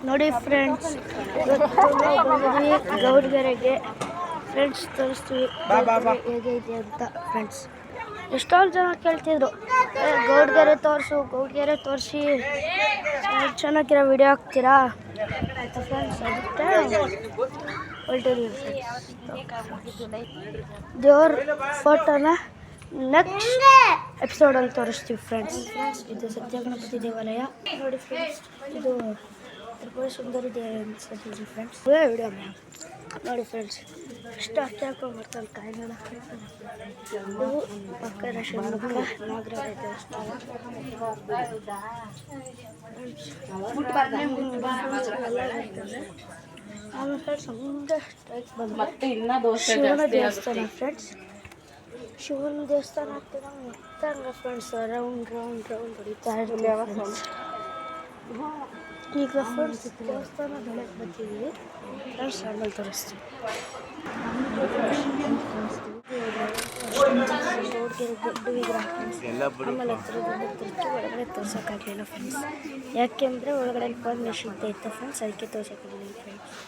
ನೋಡಿ ಫ್ರೆಂಡ್ಸ್, ಇವತ್ತು ನಾವು ಬಂದಿದ್ವಿ ಗೌಡ್ಗೆರೆಗೆ. ಫ್ರೆಂಡ್ಸ್ ತೋರಿಸ್ತೀವಿ ಹೇಗೆ ಇದೆ ಅಂತ. ಫ್ರೆಂಡ್ಸ್ ಎಷ್ಟೊಂದು ಜನ ಕೇಳ್ತಿದ್ರು, ಗೌಡ್ಗೆರೆ ತೋರಿಸಿ ಚೆನ್ನಾಗಿರೋ ವಿಡಿಯೋ ಹಾಕ್ತೀರಾ ಅಂತ. ಫ್ರೆಂಡ್ಸ್ ಅದಕ್ಕೆ ಹೊರಟಿದ್ದೀವಿ. ದೇವ್ರ ಫೋಟೋನ ನೆಕ್ಸ್ಟ್ ಎಪಿಸೋಡಲ್ಲಿ ತೋರಿಸ್ತೀವಿ. ಫ್ರೆಂಡ್ಸ್ ಇದು ಸತ್ಯಗಣಪತಿ ದೇವಾಲಯ. ನೋಡಿ ಫ್ರೆಂಡ್ಸ್, ಇದು ತ್ರಿಪುರ ಸುಂದರಿ ದೇವಿ ಅನ್ಸುತ್ತೆ ಫ್ರೆಂಡ್ಸ್. ವಿಡಿಯೋ ನೋಡಿ ಫ್ರೆಂಡ್ಸ್, ಇಷ್ಟು ಅಕ್ಕಿ ಹಾಕೊಂಡು ಬರ್ತಾರೆ ಕಾಯಿನ. ಇದು ಪಕ್ಕದ ಷಣ್ಮುಖ ನಾಗರಾಜ ದೇವಸ್ಥಾನ. ಆಮೇಲೆ ಫ್ರೆಂಡ್ಸ್ ಮುಂದೆ ಸ್ಟ್ರೈಕ್ ಬಂದು ಶಿವನ ದೇವಸ್ಥಾನ. ಫ್ರೆಂಡ್ಸ್ ಶಿವನ ದೇವಸ್ಥಾನ ಆಗ್ತದೆ ಮತ್ತೆ ಹಂಗೆ ಫ್ರೆಂಡ್ಸ್ ರೌಂಡ್ ಹೊಡಿತಾ ಇರ್ತೀವಿ. ಈಗ ಫ್ರೆಂಡ್ಸ್ ದೇವಸ್ಥಾನ ಬೆಳಗ್ಗೆ ಬರ್ತಿದ್ದೀವಿ. ಫ್ರೆಂಡ್ಸ್ ಆಮೇಲೆ ತೋರಿಸ್ತೀವಿ. ದೊಡ್ಡ ವಿಗ್ರಹ ಫ್ರೆಂಡ್ಸ್. ಆಮೇಲೆ ಒಳಗಡೆ ತೋರ್ಸೋಕ್ಕಾಗಲಿಲ್ಲ ಫ್ರೆಂಡ್ಸ್, ಯಾಕೆಂದರೆ ಒಳಗಡೆ ಫೋನ್ ನಿಷಿದ್ಧ ಇತ್ತು ಫ್ರೆಂಡ್ಸ್, ಅದಕ್ಕೆ ತೋರ್ಸೋಕ್ಕಾಗಲಿಲ್ಲ ಫ್ರೆಂಡ್ಸ್.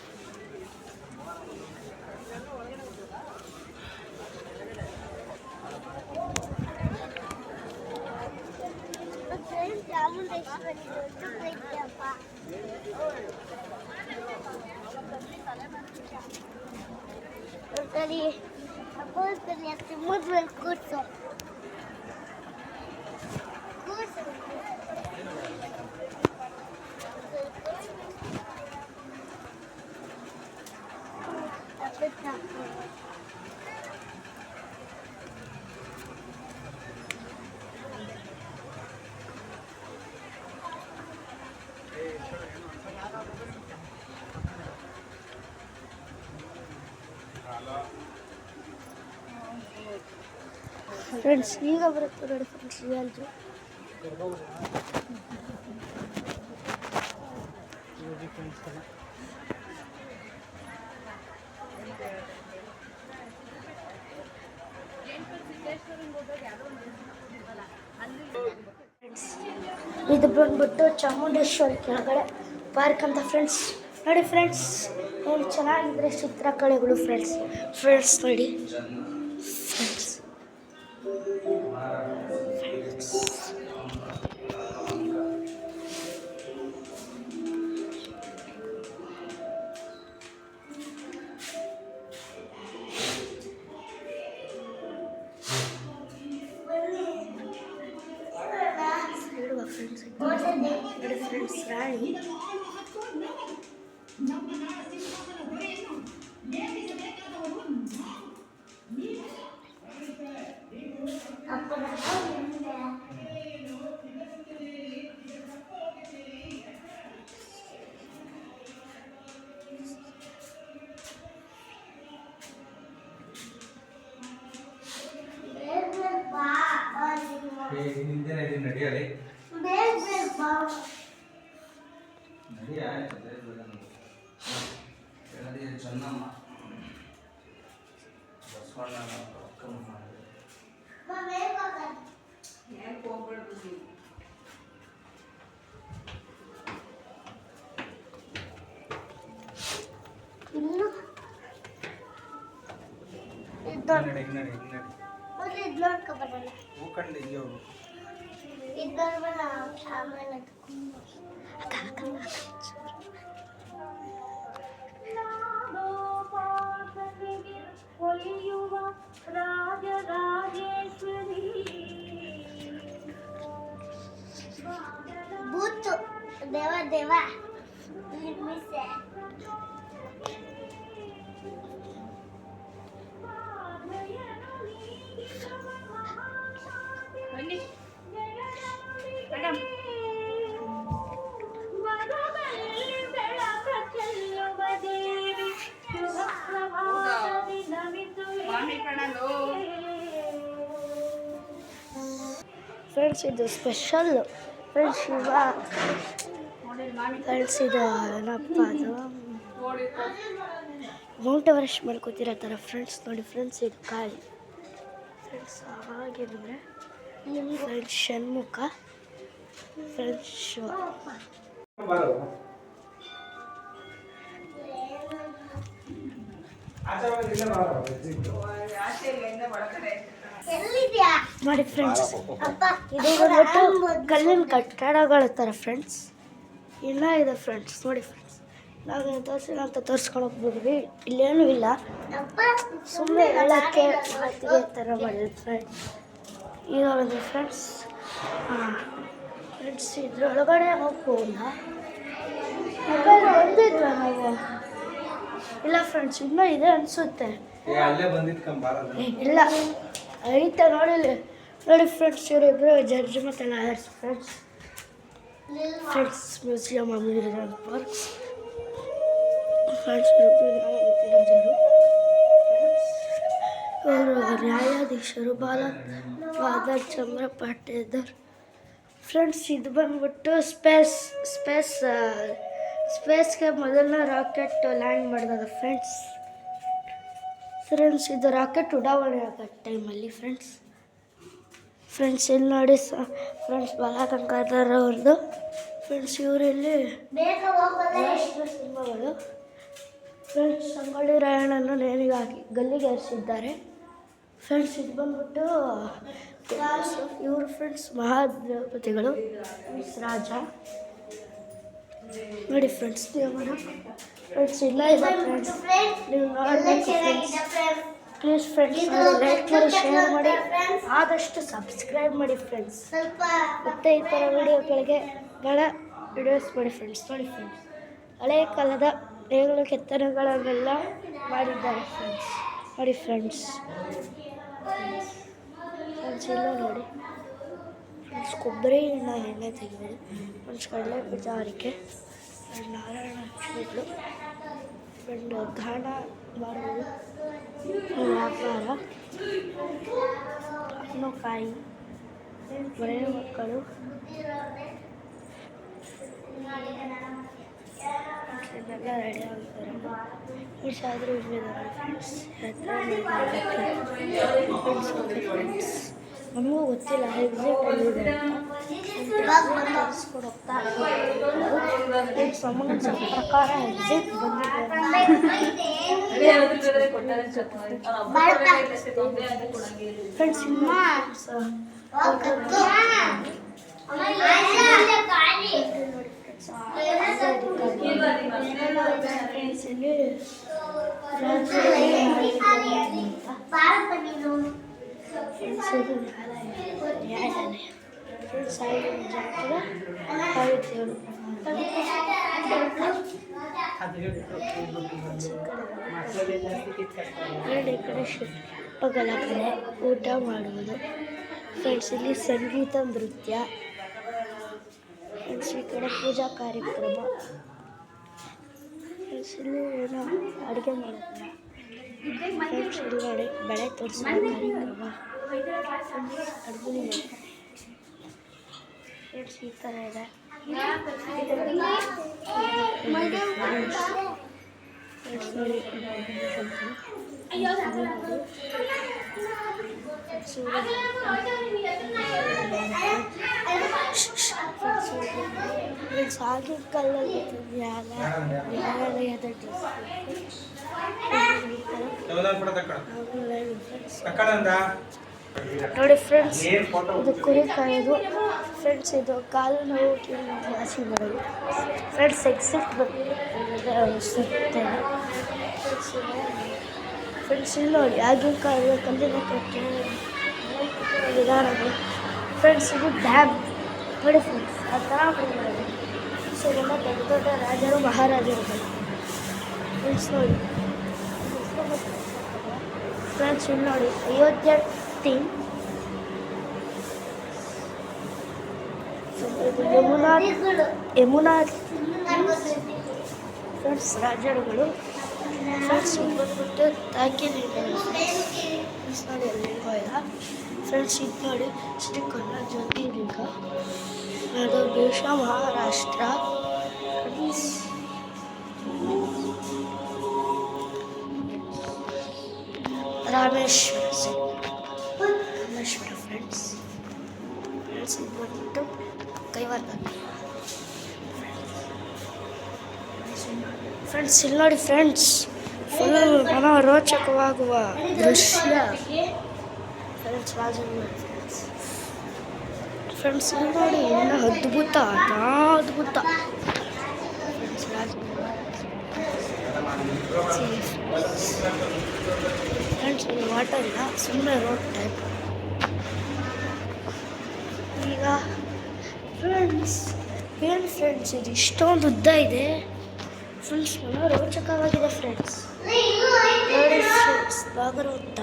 ಫ್ರೆಂಡ್ಸ್ ಈಗ ಬರುತ್ತೆ ನೋಡಿ ಫ್ರೆಂಡ್ಸ್ ರಿಯಲ್ದು. ಇದು ಬಂದ್ಬಿಟ್ಟು ಚಾಮುಂಡೇಶ್ವರಿ ಕೆಳಗಡೆ ಪಾರ್ಕ್ ಅಂತ ಫ್ರೆಂಡ್ಸ್. ನೋಡಿ ಫ್ರೆಂಡ್ಸ್, ಏನು ಚೆನ್ನಾಗಿದ್ರೆ ಚಿತ್ರಕಲೆಗಳು ಫ್ರೆಂಡ್ಸ್. ನೋಡಿ ಫ್ರೆಂಡ್ಸ್, ನೋಡಿ ಫ್ರೆಂಡ್ಸ್ ರಾಣಿ. ನಡಿಯಲಿ ಚೆನ್ನಮ್ಮ ಬಸವಣ್ಣ ಬೂತು ದೇವ ಫ್ರೆಂಡ್ಸ್, ಇದು ಸ್ಪೆಷಲ್ ಫ್ರೆಂಡ್ಸ್. ಶಿವ ಫ್ರೆಂಡ್ಸ್, ಇದು ಏನಪ್ಪ ಅದು ಮೌಂಟ್ ಎವರೆಸ್ಟ್ ಮಾಡ್ಕೋತಿರೋ ಥರ ಫ್ರೆಂಡ್ಸ್. ನೋಡಿ ಫ್ರೆಂಡ್ಸ್, ಇದು ಕಾಳಿ ಫ್ರೆಂಡ್ಸ್. ಹಾಗೇನಂದರೆ ಫ್ರೆಂಡ್ಸ್ ಷಣ್ಮುಖ ಫ್ರೆಂಡ್ಸ್ ಶಿವ. ನೋಡಿ ಫ್ರೆಂಡ್ಸ್, ಇದು ಬಂದ್ಬಿಟ್ಟು ಕಲ್ಲಿನ ಕಟ್ಟಡಗಳ ಥರ ಫ್ರೆಂಡ್ಸ್. ಇಲ್ಲ ಇದೆ ಫ್ರೆಂಡ್ಸ್, ನೋಡಿ ಫ್ರೆಂಡ್ಸ್, ನಾವು ತೋರಿಸಿಲ್ಲ ಅಂತ ತೋರಿಸ್ಕೊಳಕ್ ಹೋದ್ವಿ. ಇಲ್ಲೇನೂ ಇಲ್ಲ, ಸುಮ್ಮನೆ ಹೇಳೋಕ್ಕೆ ಮಾತಿಗೆ ಥರ ಮಾಡಿದ್ರು ಫ್ರೆಂಡ್ಸ್. ಈಗ ಒಂದು ಫ್ರೆಂಡ್ಸ್ ಇದ್ರೊಳಗಡೆ ಹೋಗ್ಬೋದ? ಬಂದಿದ್ವ ನಾವು? ಇಲ್ಲ ಫ್ರೆಂಡ್ಸ್, ಇನ್ನೂ ಇದೆ ಅನಿಸುತ್ತೆ. ಇಲ್ಲ ಐತೆ ನೋಡಿ ಫ್ರೆಂಡ್ಸ್. ಇವರಿಬ್ಬರು ಜಡ್ಜ್ ಮತ್ತು ಲಾಯರ್ಸ್ ಫ್ರೆಂಡ್ಸ್. ಮ್ಯೂಸಿಯಂ ಅಮೀರ್ಜಾನ್ ಪಾರ್ಕ್ಸ್ ಫ್ರೆಂಡ್ಸ್. ರಾಜರು ಇವರು ನ್ಯಾಯಾಧೀಶರು ಬಾಲಗಂಗಾಧರ್ ಚಂದ್ರ ಪಾಟೇಕರ್ ಫ್ರೆಂಡ್ಸ್. ಇದು ಬಂದ್ಬಿಟ್ಟು ಸ್ಪೇಸ್ಗೆ ಮೊದಲನೇ ರಾಕೆಟ್ ಲ್ಯಾಂಡ್ ಮಾಡಿದಾಗ ಫ್ರೆಂಡ್ಸ್. ಇದು ರಾಕೆಟ್ ಉಡಾವಣೆ ಆಗೋ ಟೈಮಲ್ಲಿ ಫ್ರೆಂಡ್ಸ್. ಇಲ್ಲಿ ನೋಡಿ ಫ್ರೆಂಡ್ಸ್, ಬಾಲಗಂಗಾಧರ್ ಅವ್ರದ್ದು ಫ್ರೆಂಡ್ಸ್. ಇವರಲ್ಲಿ ರಾಷ್ಟ್ರ ಸಿಂಹಗಳು ಫ್ರೆಂಡ್ಸ್. ಸಂಗೊಳ್ಳಿ ರಾಯಣ್ಣನ ನೇಣಿಗಾಗಿ ಗಲ್ಲಿಗೆ ಏರಿಸಿದ್ದಾರೆ ಫ್ರೆಂಡ್ಸ್. ಇದು ಬಂದ್ಬಿಟ್ಟು ಇವರು ಫ್ರೆಂಡ್ಸ್ ಮಹಾದ್ರೌಪದಿಗಳು ರಾಜ. ನೋಡಿ ಫ್ರೆಂಡ್ಸ್, ದೇವರ ಫ್ರೆಂಡ್ಸ್ ಇಲ್ಲ ಇದೆ ಫ್ರೆಂಡ್ಸ್. ನೀವು ನೋಡಬೇಕು ಫ್ರೆಂಡ್ಸ್. ಪ್ಲೀಸ್ ಫ್ರೆಂಡ್ಸ್, ಲೈಕ್ ಮಾಡಿ, ಶೇರ್ ಮಾಡಿ, ಆದಷ್ಟು ಸಬ್ಸ್ಕ್ರೈಬ್ ಮಾಡಿ ಫ್ರೆಂಡ್ಸ್. ಮತ್ತು ಈ ಥರ ವಿಡಿಯೋಗಳಿಗೆ ವಿಡಿಯೋಸ್ ಮಾಡಿ ಫ್ರೆಂಡ್ಸ್. ನೋಡಿ ಫ್ರೆಂಡ್ಸ್, ಹಳೆಯ ಕಾಲದ ನೇಗಿಲು ಕೆತ್ತನೆಗಳನ್ನೆಲ್ಲ ಮಾಡಿದ್ದಾರೆ ಫ್ರೆಂಡ್ಸ್. ನೋಡಿ ಫ್ರೆಂಡ್ಸ್, ಇಲ್ಲ ನೋಡಿ ಫ್ರೆಂಡ್ಸ್, ಕೊಬ್ಬರಿ ಎಣ್ಣೆ ತೆಗೆಯೋದು ಫ್ರೆಂಡ್ಸ್. ಕಡಲೆ ಬೀಜ ಹಾರಿಕೆ ನಾರಾಯಣ ಲಕ್ಷ್ಮಿಗಳು ಫ್ರೆಂಡ್. ಗಾಣ ಮಾಡುವುದು ವ್ಯಾಪಾರ. ಹಣ್ಣುಕಾಯಿ ಮನೆಯ ಮಕ್ಕಳು ಇದೆಲ್ಲ ರೆಡಿ ಆಗ್ತಾರೆ ಫ್ರೆಂಡ್ಸ್. ಆದರೂ ಇಲ್ಲಿದ್ದಾರೆ ಫ್ರೆಂಡ್ಸ್. ಫ್ರೆಂಡ್ಸ್ ನಮಗೂ ಗೊತ್ತಿಲ್ಲ ಎಕ್ಸಿಟ್ ಅಲ್ಲಿದೆ ಅಂತ ಹೋಗ್ತಾ ಫ್ರೆಂಡ್ಸ್. ನಮಗೆ ಪ್ರಕಾರ ಎಕ್ಸಿಟ್ ಫ್ರೆಂಡ್ಸ್. ಪಗಲ ಕಡೆ ಊಟ ಮಾಡುವುದು ಫ್ರೆಂಡ್ಸ್. ಇಲ್ಲಿ ಸಂಗೀತ ನೃತ್ಯ ಫ್ರೆಂಡ್ಸ್. ಈ ಕಡೆ ಪೂಜಾ ಕಾರ್ಯಕ್ರಮ ಫ್ರೆಂಡ್ಸ್. ಇಲ್ಲಿ ಏನೋ ಅಡುಗೆ ಮಾಡೋದು ಫ್ರೆಂಡ್ಸ್. ಇಲ್ಲಿ ನೋಡಿ ಬೆಳೆ ತೋರಿಸೋ ಕಾರ್ಯಕ್ರಮ ಅಡುಗೆ ಫ್ರೆಂಡ್ಸ್. ಈ ಥರ ಇದೆ ಫ್ರೆಂಡ್ಸ್. ನೋಡಿ ಫ್ರೆಂಡ್ಸ್, ಆಗಿನ ಕಾಲದಲ್ಲಿ ನ್ಯಾಯಾಲಯದ ನೋಡಿ ಫ್ರೆಂಡ್ಸ್. ಇದು ಕುರಿ ಕಾಯೋದು ಫ್ರೆಂಡ್ಸ್. ಇದು ಕಾಲು ನೋವು ವಾಸಿ ಮಾಡೋದು ಫ್ರೆಂಡ್ಸ್. ಎಕ್ಸಿಟ್ ಬರುತ್ತೆ ಫ್ರೆಂಡ್ಸ್. ಇಲ್ಲಿ ನೋಡಿ ಆಗಿನ ಕಾಲದ ಕಲ್ಲಿನ ಕಟ್ಟಡ ವಿಧಾನಗಳು ಫ್ರೆಂಡ್ಸ್. ಇದು ಡ್ಯಾಮ್ ನೋಡಿ ಫ್ರೆಂಡ್ಸ್. ಆ ಥರ ಮಾಡೋದು ಫ್ರೆಂಡ್ಸ್. ಇದೆಲ್ಲ ದೊಡ್ಡ ದೊಡ್ಡ ರಾಜರು ಮಹಾರಾಜರುಗಳು ಫ್ರೆಂಡ್ಸ್. ನೋಡಿ ಫ್ರೆಂಡ್ಸ್. ಇಲ್ಲಿ ನೋಡಿ ಅಯೋಧ್ಯೆ ಥೀಮ್. ಯಮುನಾ ಫ್ರೆಂಡ್ಸ್. ರಾಜರುಗಳು ಫ್ರೆಂಡ್ಸ್. ಬಂದ್ಬಿಟ್ಟು ತಾಕೀಲಿದ್ದಾರೆ ಫ್ರೆಂಡ್ಸ್. ನೋಡಿ ಲಿಂಗ ಇಲ್ಲ ಫ್ರೆಂಡ್ಸ್. ಇದು ನೋಡಿ ಶ್ರೀಕಂಠ ಜ್ಯೋತಿರ್ಲಿಂಗ. ಅದು ದೇಶ ಮಹಾರಾಷ್ಟ್ರ ಫ್ರೆಂಡ್ಸ್. ರಾಮೇಶ್ವರ ಫ್ರೆಂಡ್ಸ್. ಇದು ಬಂದ್ಬಿಟ್ಟು ಕೈವಾರ ಫ್ರೆಂಡ್ಸ್. ಇಲ್ಲಿ ನೋಡಿ ಫ್ರೆಂಡ್ಸ್, ಫುಲ್ ಮನೋರೋಚಕವಾಗುವ ದೃಶ್ಯ ಫ್ರೆಂಡ್ಸ್. ಫ್ರೆಂಡ್ಸ್ ಇಲ್ಲಿ ನೋಡಿ, ಇನ್ನು ಅದ್ಭುತ ಅದ್ಭುತ ಫ್ರೆಂಡ್ಸ್. ಫ್ರೆಂಡ್ಸ್ ಇಲ್ಲಿ ವಾಟರ್ ಇಲ್ಲ, ಸುಮ್ಮನೆ ರೋಡ್ ಟೈಪ್. ಈಗ ಫ್ರೆಂಡ್ಸ್ ಏನು ಫ್ರೆಂಡ್ಸ್ ಇದು ಇಷ್ಟೊಂದು ಉದ್ದ ಇದೆ ಫ್ರೆಂಡ್ಸ್, ಮನೋರೋಚಕವಾಗಿದೆ ಫ್ರೆಂಡ್ಸ್. ನೋಡಿ ಫ್ರೆಂಡ್ಸ್, ಭಾಗವತ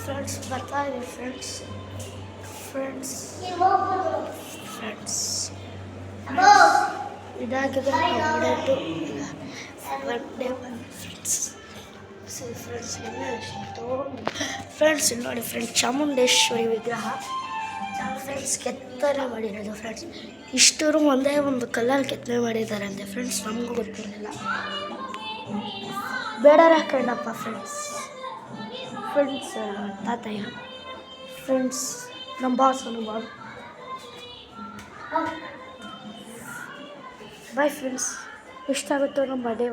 ಫ್ರೆಂಡ್ಸ್ ಬರ್ತಾ ಇದೆ ಫ್ರೆಂಡ್ಸ್. ಫ್ರೆಂಡ್ಸ್ ಇದಾಗಿದೆ ಹೊಡೆದು ಫ್ರೆಂಡ್ಸ್. ಫ್ರೆಂಡ್ಸ್ ಎಲ್ಲ ಎಷ್ಟೊಂದು ಫ್ರೆಂಡ್ಸ್ ಇಲ್ಲಿ ನೋಡಿ ಫ್ರೆಂಡ್ಸ್, ಚಾಮುಂಡೇಶ್ವರಿ ವಿಗ್ರಹ ಫ್ರೆಂಡ್ಸ್ ಕೆತ್ತನೆ ಮಾಡಿರೋದು ಫ್ರೆಂಡ್ಸ್. ಇಷ್ಟರು ಒಂದೇ ಒಂದು ಕಲ್ಲಲ್ಲಿ ಕೆತ್ತನೆ ಮಾಡಿದ್ದಾರೆ ಅಂತೆ ಫ್ರೆಂಡ್ಸ್, ನಮಗೂ ಗೊತ್ತಿರಲಿಲ್ಲ. ಬೇಡರ ಕಣ್ಣಪ್ಪ ಫ್ರೆಂಡ್ಸ್. ತಾತಯ್ಯ ಫ್ರೆಂಡ್ಸ್, ನಮ್ಮ ಬಾಸ್ ಅನುಭವ. ಬಾಯ್ ಫ್ರೆಂಡ್ಸ್, ಇಷ್ಟ ಆಗುತ್ತೋ ನಮ್ಮ ಡೇ.